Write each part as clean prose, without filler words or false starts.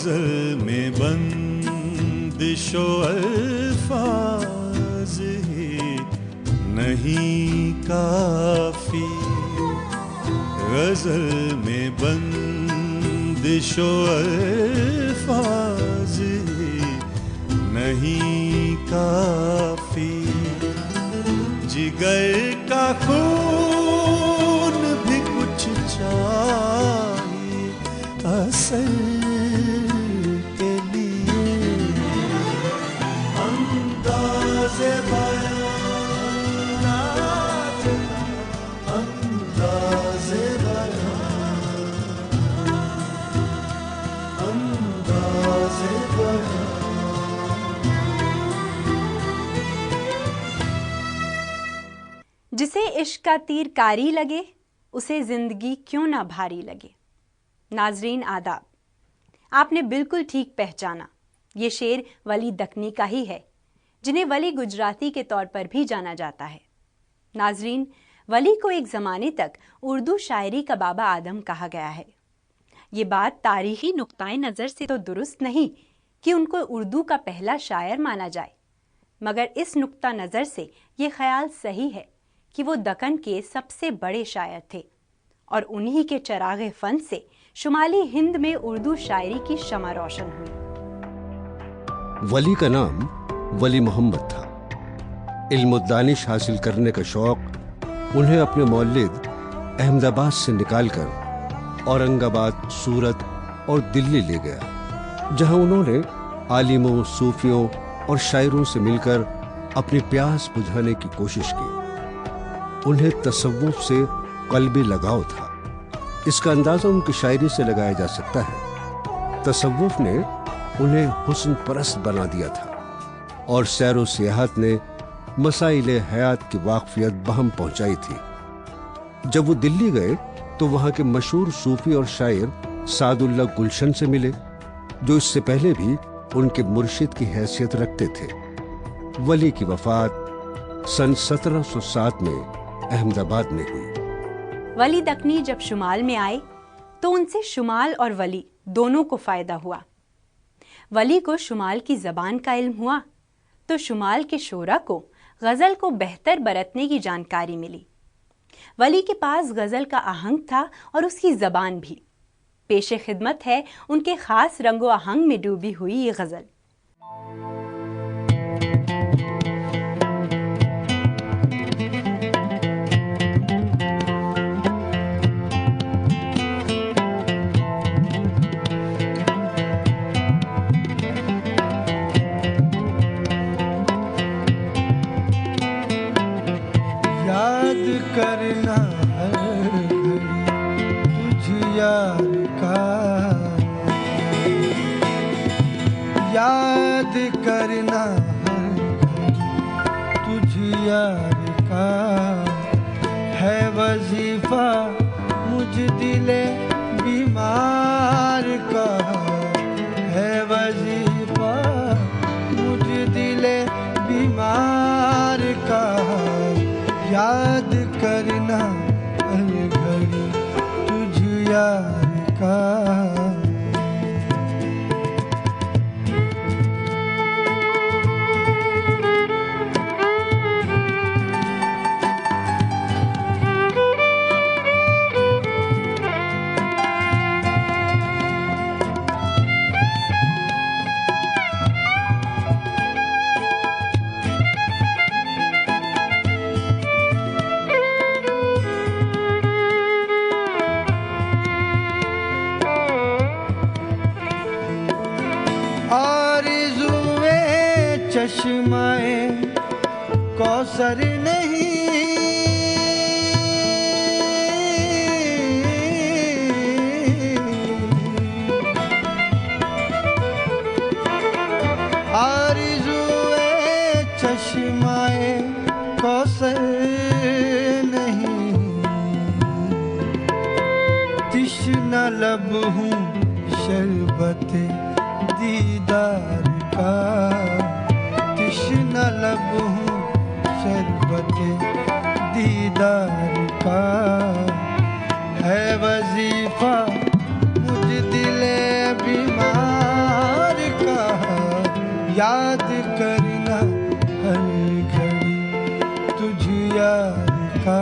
गजल में बंदिशो अल्फाज ही नहीं काफी, गजल में बंदिशो अल्फाज ही नहीं काफी, जिगर का खून भी कुछ चाहिए असल के लिए, अंदाज़े बयान अंदाज़े बयान अंदाज़े बयान। जिसे इश्क का तीर कारी लगे, उसे जिंदगी क्यों ना भारी लगे। नाजरीन आदाब, आपने बिल्कुल ठीक पहचाना, ये शेर वली दक्नी का ही है, जिन्हें वली गुजराती के तौर पर भी जाना जाता है। नाजरीन, वली को एक ज़माने तक उर्दू शायरी का बाबा आदम कहा गया है। ये बात तारीखी नुक्ताए नज़र से तो दुरुस्त नहीं कि उनको उर्दू का पहला शायर माना जाए, मगर इस नुक्ता नज़र से ये ख्याल सही है कि वो दक्कन के सबसे बड़े शायर थे और उन्हीं के चरागे फन से शुमाली हिंद में उर्दू शायरी की शमा रोशन हुई। वली का नाम वली मोहम्मद था। इल्म-उद-दानिश हासिल करने का शौक उन्हें अपने मौलिद अहमदाबाद से निकालकर औरंगाबाद, सूरत और दिल्ली ले गया, जहां उन्होंने आलिमों, सूफियों और शायरों से मिलकर अपनी प्यास बुझाने की कोशिश की। उन्हें तसव्वुफ से क़ल्बी लगाव था। इसका अंदाज़ा उनकी शायरी से लगाया जा सकता है। तसव्वुफ ने उन्हें हुस्न परस्त बना दिया था और सैरो सियाहत ने मसाइले हयात की वाक़फ़ियत बहम पहुंचाई थी। जब वो दिल्ली गए तो वहां के मशहूर सूफी और शायर सादुल्लाह गुलशन से मिले, जो इससे पहले भी उनके मुर्शिद की हैसियत रखते थे। वली की वफात सन 1707 में अहमदाबाद में हुई। वली दक्नी जब शुमाल में आए तो उनसे शुमाल और वली दोनों को फायदा हुआ। वली को शुमाल की जबान का इल्म हुआ तो शुमाल के शोरा को गजल को बेहतर बरतने की जानकारी मिली। वली के पास गजल का आहंग था और उसकी जबान भी। पेशे खिदमत है उनके खास रंगो आहंग में डूबी हुई ये गजल। करना हर घड़ी तुझ यार का, याद करना हर घड़ी तुझ यार का, है वजीफा मुझ दिले बीमार का, है वजीफा मुझ दिले बीमार का, याद करना हर घड़ी तुझ यार का। चश्माए कौसर नहीं, आरज़ूए चश्माए कौसर नहीं, तिश्ना लब हूँ शरबते दीदार का, न लब हूँ शरबते दीदार का, है वजीफा मुझ दिले बीमार याद करना हर घड़ी तुझ यार का।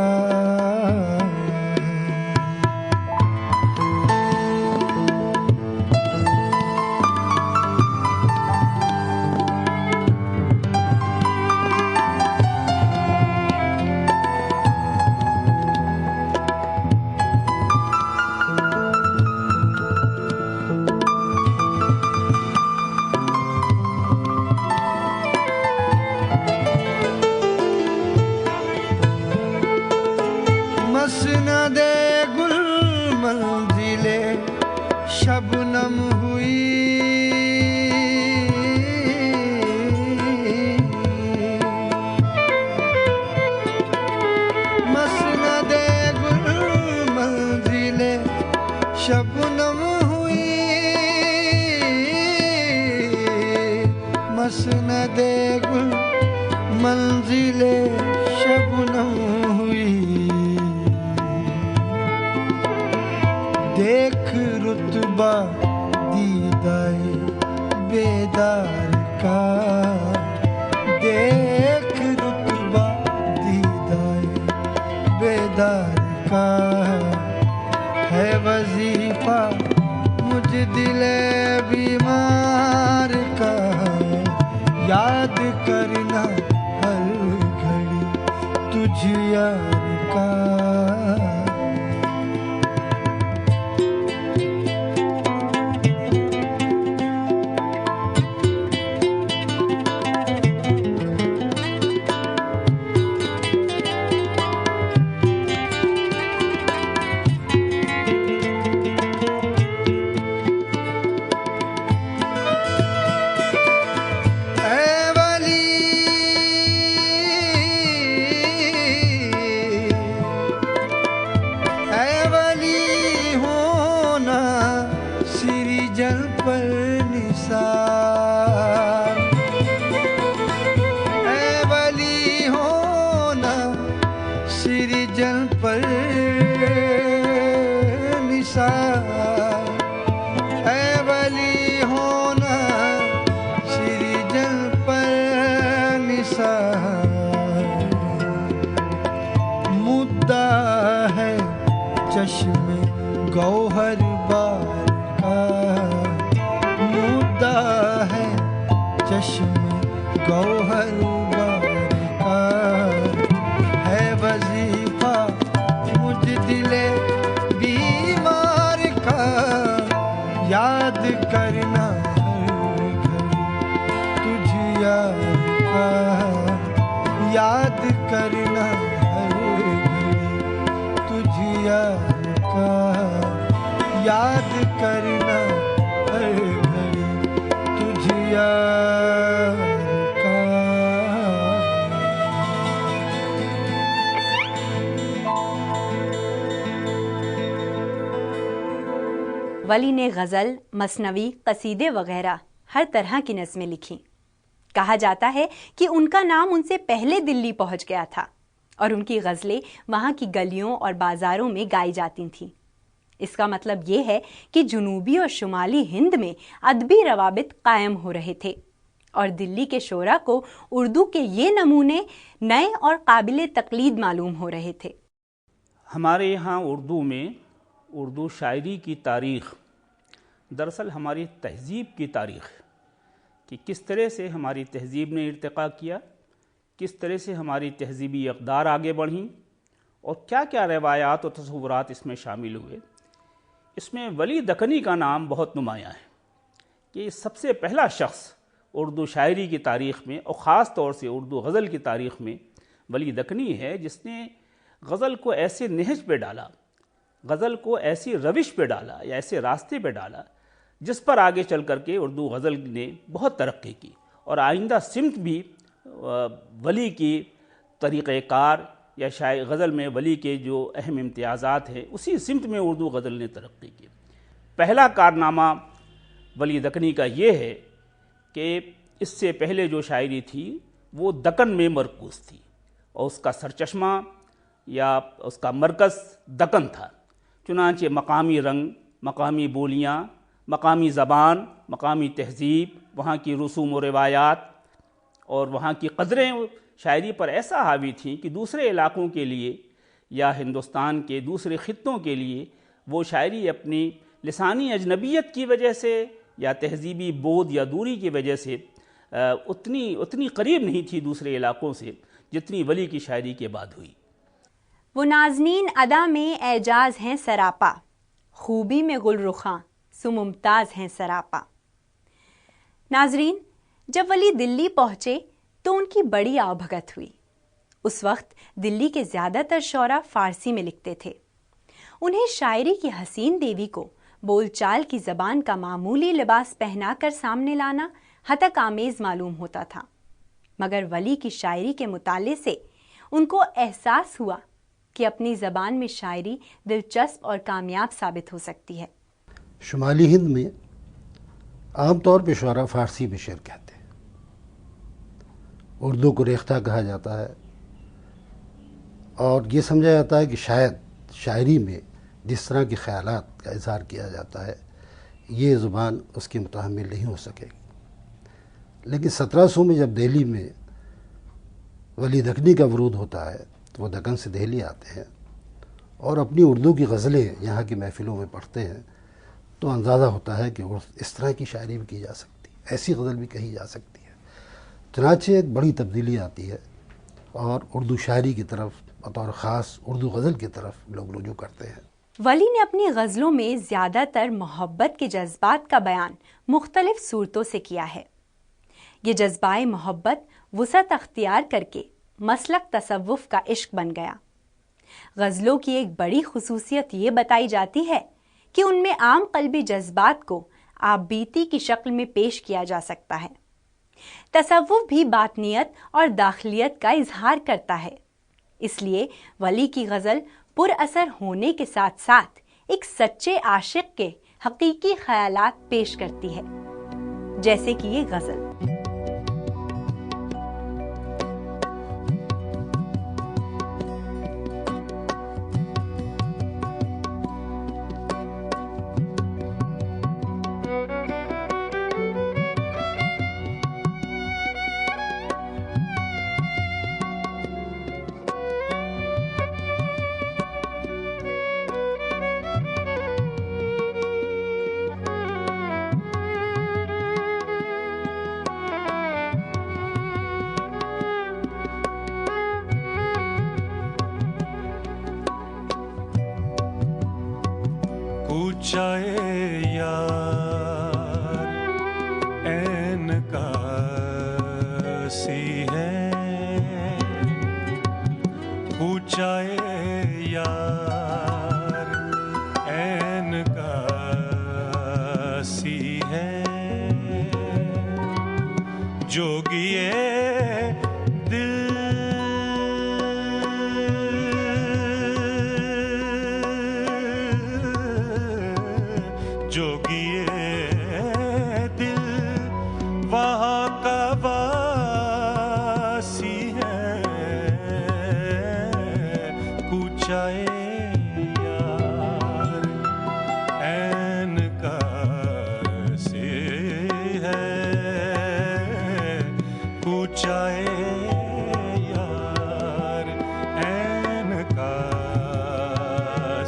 मसनदे गुल मंजिले शबनम हुई, मसनदे गुल मंजिले शबनम हुई, मसनदे गुल मंजिले शबनम हुई। देख रुतबा दीदाए बेदार का, देख रुतबा दीदाए बेदार का। है वजीफा मुझ दिले बीमार का, याद करना हर घड़ी तुझ यार का। मुद्दा है चश्मे गौहर बार का, मुद्दा है चश्मे गौहर बार का। है वजीफा मुझ दिले बीमार का, याद करना हर घड़ी तुझ यार का। याद करना हर घड़ी तुझ यार का, याद करना हर घड़ी तुझ यार का। वली ने गज़ल, मसनवी, कसीदे वगैरह हर तरह की नज़में लिखीं। कहा जाता है कि उनका नाम उनसे पहले दिल्ली पहुंच गया था और उनकी गज़लें वहां की गलियों और बाजारों में गाई जाती थीं। इसका मतलब ये है कि जुनूबी और शुमाली हिंद में अदबी रवाबित कायम हो रहे थे और दिल्ली के शोरा को उर्दू के ये नमूने नए और काबिल तकलीद मालूम हो रहे थे। हमारे यहाँ उर्दू में उर्दू शायरी की तारीख़ दरअसल हमारी तहज़ीब की तारीख़, कि किस तरह से हमारी तहज़ीब ने इर्तिक़ा किया, किस तरह से हमारी तहज़ीबी अक़दार आगे बढ़ीं और क्या क्या रवायात और तसव्वुरात इसमें शामिल हुए। इसमें वली दक्कनी का नाम बहुत नुमायाँ है कि सबसे पहला शख्स उर्दू शायरी की तारीख़ में और ख़ास तौर से उर्दू गज़ल की तारीख़ में वली दक्कनी है, जिसने गज़ल को ऐसे नहज पे डाला, गज़ल को ऐसी रविश पे डाला या ऐसे रास्ते पे डाला जिस पर आगे चल कर के उर्दू गज़ल ने बहुत तरक्की की और आइंदा सिमत भी वली की तरीक़ेकार या शायद गज़ल में वली के जो अहम इम्तियाज़ात हैं उसी सिमत में उर्दू गज़ल ने तरक्की की। पहला कारनामा वली दक्कनी का ये है कि इससे पहले जो शायरी थी वो दक्कन में मरकूज़ थी और उसका सरचश्मा या उसका मरकज़ दक्कन था। चुनांचे मकामी रंग, मकामी बोलियाँ, मकामी ज़बान, मकामी तहज़ीब वहाँ की रसूम व रिवायात और वहाँ की कदरें शायरी पर ऐसा हावी थीं कि दूसरे इलाक़ों के लिए या हिंदुस्तान के दूसरे ख़ित्तों के लिए वो शायरी अपनी लिसानी अजनबियत की वजह से या तहज़ीबी बोध या दूरी की वजह से उतनी करीब नहीं थी दूसरे इलाक़ों से जितनी वली की शायरी के बाद हुई। वो नाज़नीन अदा में एजाज हैं सरापा, खूबी में गुलरुखां सो मुमताज़ हैं सरापा। नाजरीन, जब वली दिल्ली पहुँचे तो उनकी बड़ी आवभगत हुई। उस वक्त दिल्ली के ज़्यादातर शौरा फ़ारसी में लिखते थे। उन्हें शायरी की हसीन देवी को बोलचाल की ज़बान का मामूली लिबास पहनाकर सामने लाना हतक आमेज़ मालूम होता था, मगर वली की शायरी के मुताले से उनको एहसास हुआ कि अपनी ज़बान में शायरी दिलचस्प और कामयाब साबित हो सकती है। शुमाली हिंद में आम तौर पे शुरा फ़ारसी में शेर कहते हैं, उर्दू को रेख्ता कहा जाता है और ये समझा जाता है कि शायद शायरी में जिस तरह के ख़यालात का इज़हार किया जाता है ये ज़ुबान उसकी मुतहम्मिल नहीं हो सकेगी। लेकिन 1700 में जब दिल्ली में वली दक्कनी का वरूद होता है तो वो दक्कन से दिल्ली आते हैं और अपनी उर्दू की गज़लें यहाँ की महफ़िलों में पढ़ते हैं, तो अंदाज़ा होता है कि इस तरह की शायरी भी की जा सकती है, ऐसी गज़ल भी कही जा सकती है। चनाचे एक बड़ी तब्दीली आती है और उर्दू शायरी की तरफ बतौर ख़ास उर्दू गज़ल की तरफ लोग रुजू करते हैं। वली ने अपनी गज़लों में ज़्यादातर मोहब्बत के जज्बात का बयान मुख्तलिफ सूरतों से किया है। ये जज्बाए मोहब्बत वुसअत अख्तियार करके मसलक तसव्वुफ़ का इश्क बन गया। गज़लों की एक बड़ी खुसूसियत ये बताई जाती है कि उनमें आम क़ल्बी जज्बात को आपबीती की शक्ल में पेश किया जा सकता है। तसव्वुफ़ भी बातनियत और दाखिलियत का इजहार करता है, इसलिए वली की गज़ल पुरअसर होने के साथ साथ एक सच्चे आशिक के हकीकी ख्यालात पेश करती है, जैसे कि ये गज़ल। पूछाए यार ऐन का सी है, पूछाए यार ऐन का सी है, जोगिए दिल जोगिए दिल वहाँ का वासी है, पूछाए यार ऐन का से है, पूछाए यार ऐन का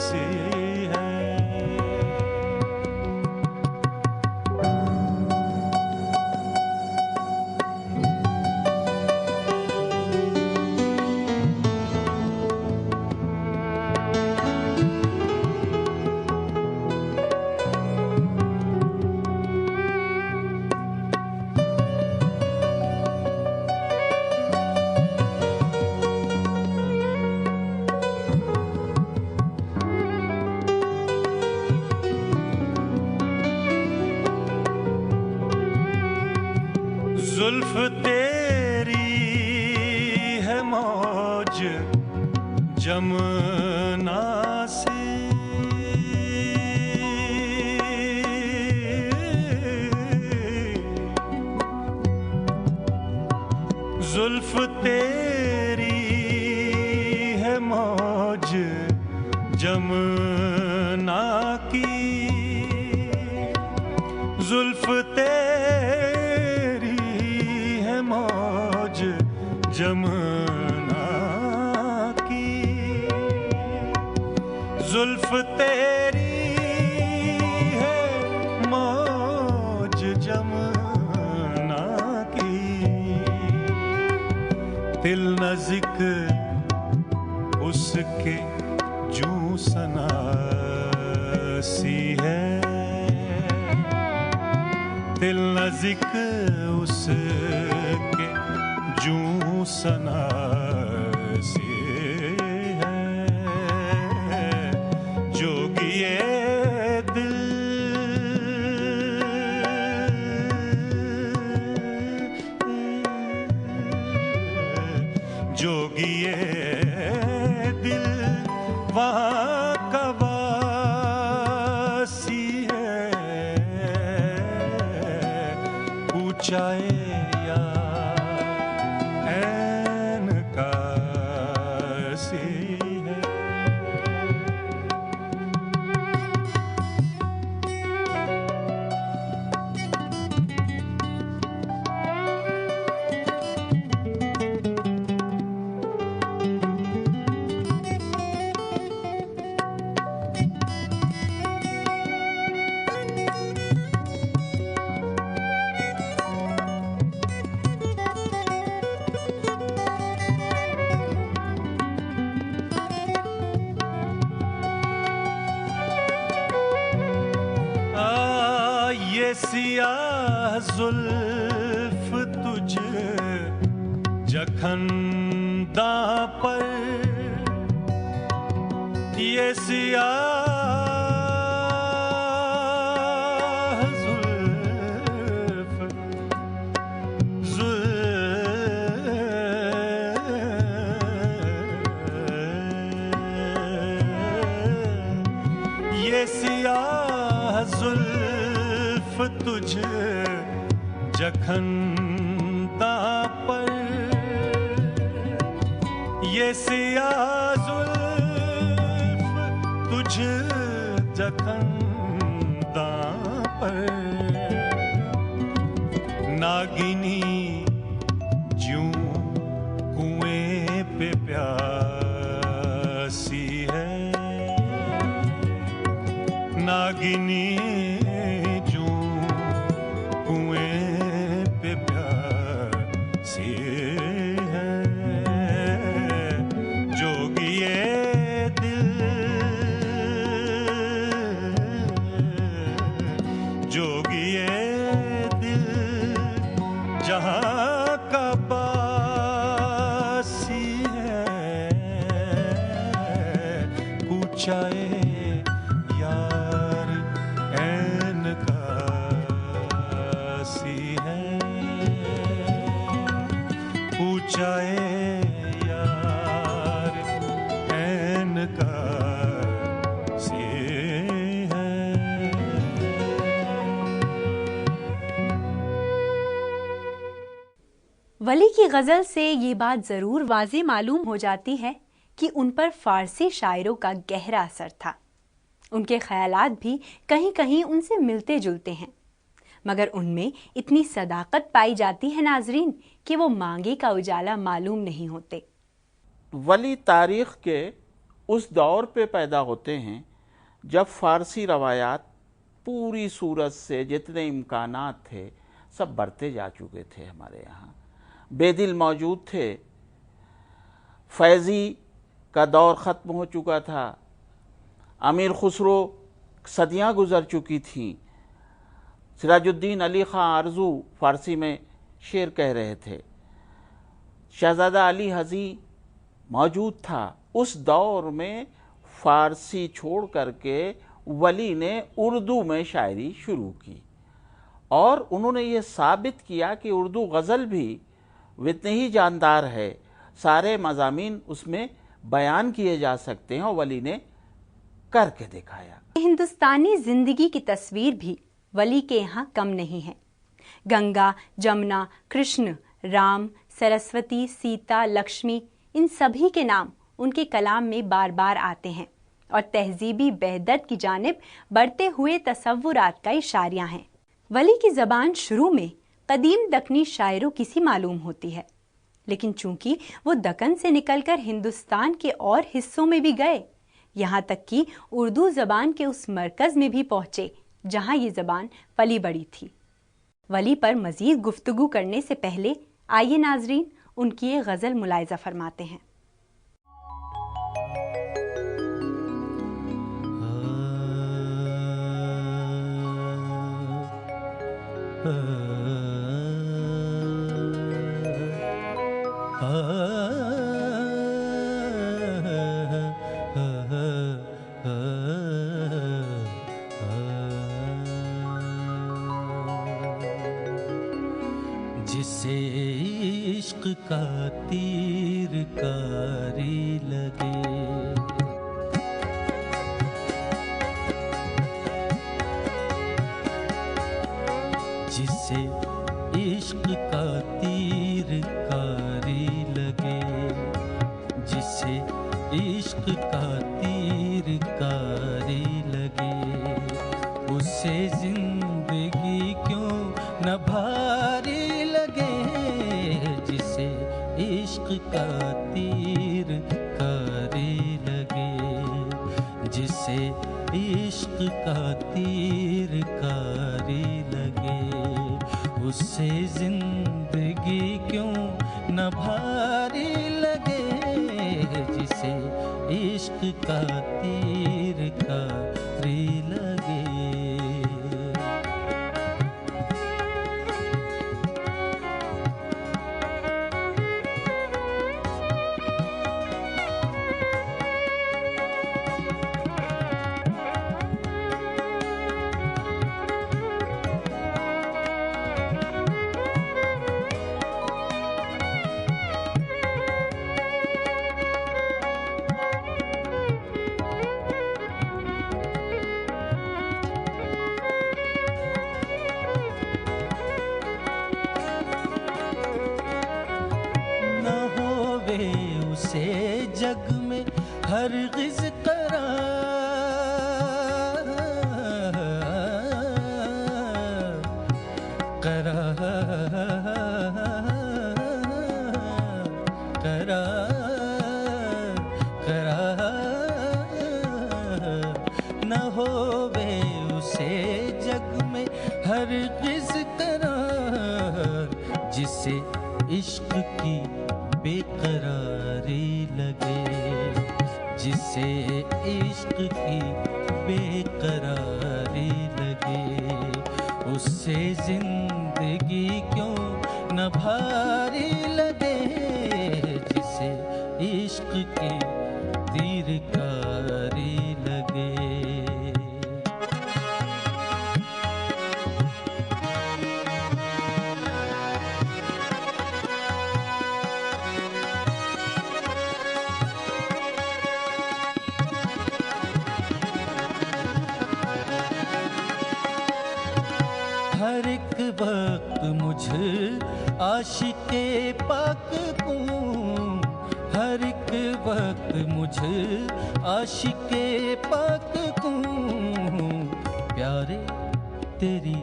से है। जुल्फ तेरी है मौज जमुना से, जुल्फ तेरी है मौज जमुना की, जुल्फ तेरी जमुना की, जुल्फ तेरी है मौज जमुना की, दिल नज़िक उसके जूं सनासी है, दिल नज़िक उसके जूं सनासी है, जोगिए दिल जोगिए दिल वहाँ का वासी है, पूछाए या ऐन का सी है। ये सियाह जुल्फ तुझ जखंदा पर, ये सियाह जुल्फ ये सियाह जुल्फ तुझ जखंदा पर, ये सियाह जुल्फ तुझ जखंदा पर, नागिनी ज्यों कुएं पे प्यासी है, नागिनी जहाँ का बासी है, पूछाए यार ऐन का सी है, पूछाए यार ऐन का सी है। वली की गज़ल से ये बात ज़रूर वाज़े मालूम हो जाती है कि उन पर फ़ारसी शायरों का गहरा असर था। उनके ख़यालात भी कहीं कहीं उनसे मिलते जुलते हैं, मगर उनमें इतनी सदाकत पाई जाती है नाजरीन कि वो मांगे का उजाला मालूम नहीं होते। वली तारीख़ के उस दौर पे पैदा होते हैं जब फ़ारसी रवायात पूरी सूरत से जितने इम्कानात थे सब बढ़ते जा चुके थे। हमारे यहाँ बेदिल मौजूद थे, फैज़ी का दौर ख़त्म हो चुका था, अमीर खुसरो सदियाँ गुज़र चुकी थीं, सिराजुद्दीन अली ख़ां आरज़ू फ़ारसी में शेर कह रहे थे, शहज़ादा अली हज़ी मौजूद था। उस दौर में फ़ारसी छोड़ करके वली ने उर्दू में शायरी शुरू की और उन्होंने ये साबित किया कि उर्दू गज़ल भी इतनी ही जानदार है, सारे मज़ामीन उसमें बयान किए जा सकते हैं और वली ने करके दिखाया। हिंदुस्तानी ज़िंदगी की तस्वीर भी वली के यहाँ कम नहीं है। गंगा, जमुना, कृष्ण, राम, सरस्वती, सीता, लक्ष्मी, इन सभी के नाम उनके कलाम में बार बार आते हैं और तहजीबी वहदत की जानिब बढ़ते हुए तसव्वुरात का इशारियाँ हैं। वली की ज़बान शुरू में कदीम दक्नी शायरों की सी मालूम होती है, लेकिन चूंकि वो दक्कन से निकलकर हिंदुस्तान के और हिस्सों में भी गए, यहाँ तक कि उर्दू ज़बान के उस मरकज़ में भी पहुँचे जहाँ ये ज़बान पली बड़ी थी। वली पर मज़ीद गुफ्तगू करने से पहले आइए नाजरीन उनकी ये गज़ल मुलाहिज़ा फरमाते हैं। जिसे इश्क का तीर कारी लगे, जिसे इश्क का तीर कारी लगे, जिसे इश्क का तीर कारी लगे, उसे जिंदगी क्यों न भारी लगे। जिसे इश्क का तीर कारी लगे, जिसे इश्क का तीर कारी लगे, उससे जिंदगी क्यों न भारी लगे। जिसे इश्क का तीर कारी लगे। उसे जग में हरगिज़ करार, करार, करार न होवे उसे जग में हरगिज़ करार। जिसे इश्क की बेकरारी लगे, जिसे इश्क की बेकरारी लगे, उससे जिंदगी क्यों न भारी लगे। जिसे इश्क की तीरकारी लगे। हर एक वक्त मुझ आशिके पाक को, हर एक वक्त मुझ आशिके पाक को, प्यारे तेरी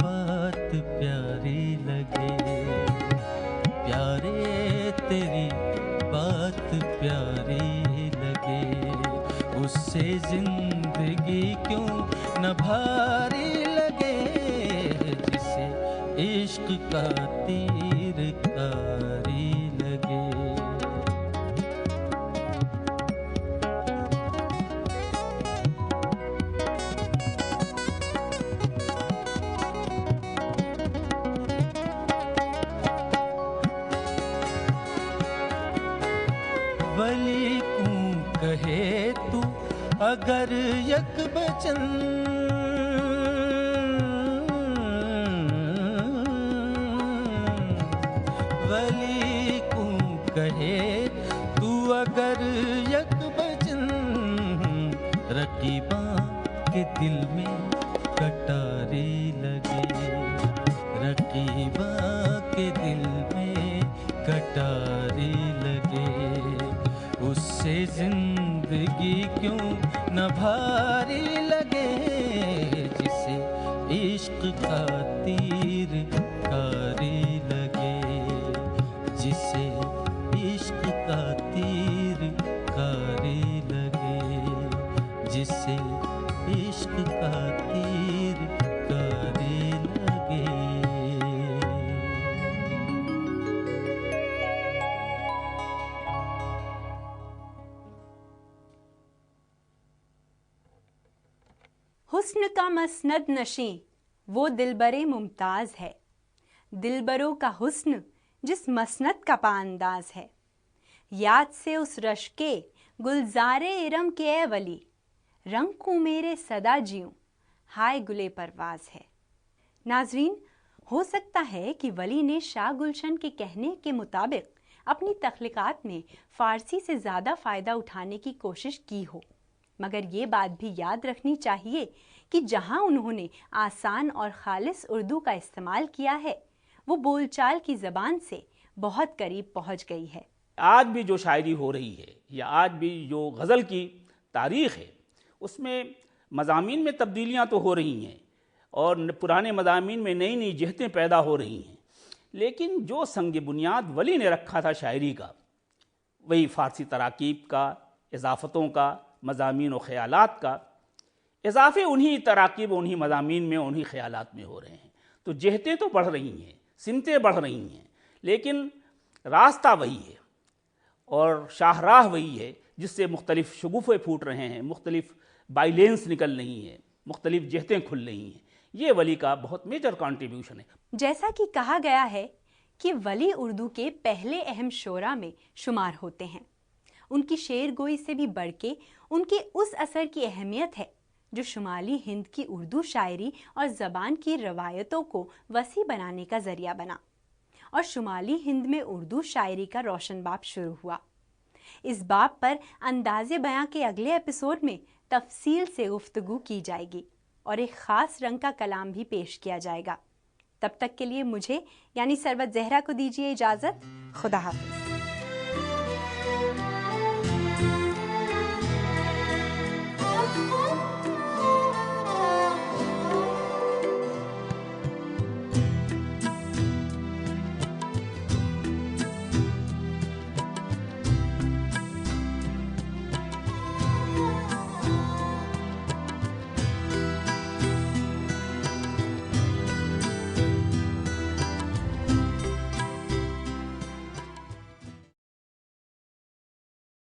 बात प्यारी लगे, प्यारे तेरी बात प्यारी लगे, उससे जिंदगी क्यों न भारी लगे। जिसे इश्क का तीर कारी लगे। वली को कहे तू अगर यक बचन, वली को कहे तू अगर यक बचन, रकीबा के दिल में कटारी लगे, रकीबा के दिल में कटारी लगे, उससे जिंदगी क्यों न भारी लगे। जिसे इश्क का तीर कारी लगे, जिसे हुस्न का मसनद नशीं वो दिलबरे मुमताज है, दिलबरों का हुस्न जिस मसनद का पांदाज है। याद से उस रश के गुलजारे इरम के ए वली, रंग को मेरे सदा जियूं हाय गुले परवाज है। नाजरीन, हो सकता है कि वली ने शाह गुलशन के कहने के मुताबिक अपनी तख्लीकात में फ़ारसी से ज़्यादा फ़ायदा उठाने की कोशिश की हो, मगर ये बात भी याद रखनी चाहिए कि जहाँ उन्होंने आसान और खालिस उर्दू का इस्तेमाल किया है, वो बोलचाल की ज़बान से बहुत करीब पहुँच गई है। आज भी जो शायरी हो रही है या आज भी जो गज़ल की तारीख़ है, उसमें मज़ामीन में तब्दीलियाँ तो हो रही हैं और पुराने मज़ामीन में नई नई जहतें पैदा हो रही हैं, लेकिन जो संग बुनियाद वली ने रखा था शायरी का, वही फ़ारसी तराकीब का, इजाफ़तों का, मज़ामीन और ख़यालात का इजाफ़े उन्हीं तराकीब, उन्हीं मज़ामीन में, उन्हीं ख़यालात में हो रहे हैं। तो जहतें तो बढ़ रही हैं, सिमतें बढ़ रही हैं, लेकिन रास्ता वही है और शाहराह वही है जिससे मुख्तलिफ़ शगुफ़े फूट रहे हैं, मुख्तलिफ़ बाइलेंस निकल रही हैं, मुख्तलिफ़ जहतें खुल रही हैं। ये वली का बहुत मेजर कंट्रीब्यूशन है। जैसा कि कहा गया है कि वली उर्दू के पहले अहम शोरा में शुमार होते हैं। उनकी शेर गोई से भी बढ़ के उनके उस असर की अहमियत है जो शुमाली हिंद की उर्दू शायरी और ज़बान की रवायतों को वसी बनाने का ज़रिया बना और शुमाली हिंद में उर्दू शायरी का रोशन बाब शुरू हुआ। इस बाब पर अंदाज़े बयां के अगले एपिसोड में तफसील से गुफ्तगू की जाएगी और एक ख़ास रंग का कलाम भी पेश किया जाएगा। तब तक के लिए मुझे यानी सरवत ज़हरा को दीजिए इजाज़त। खुदा हाफ़िज़।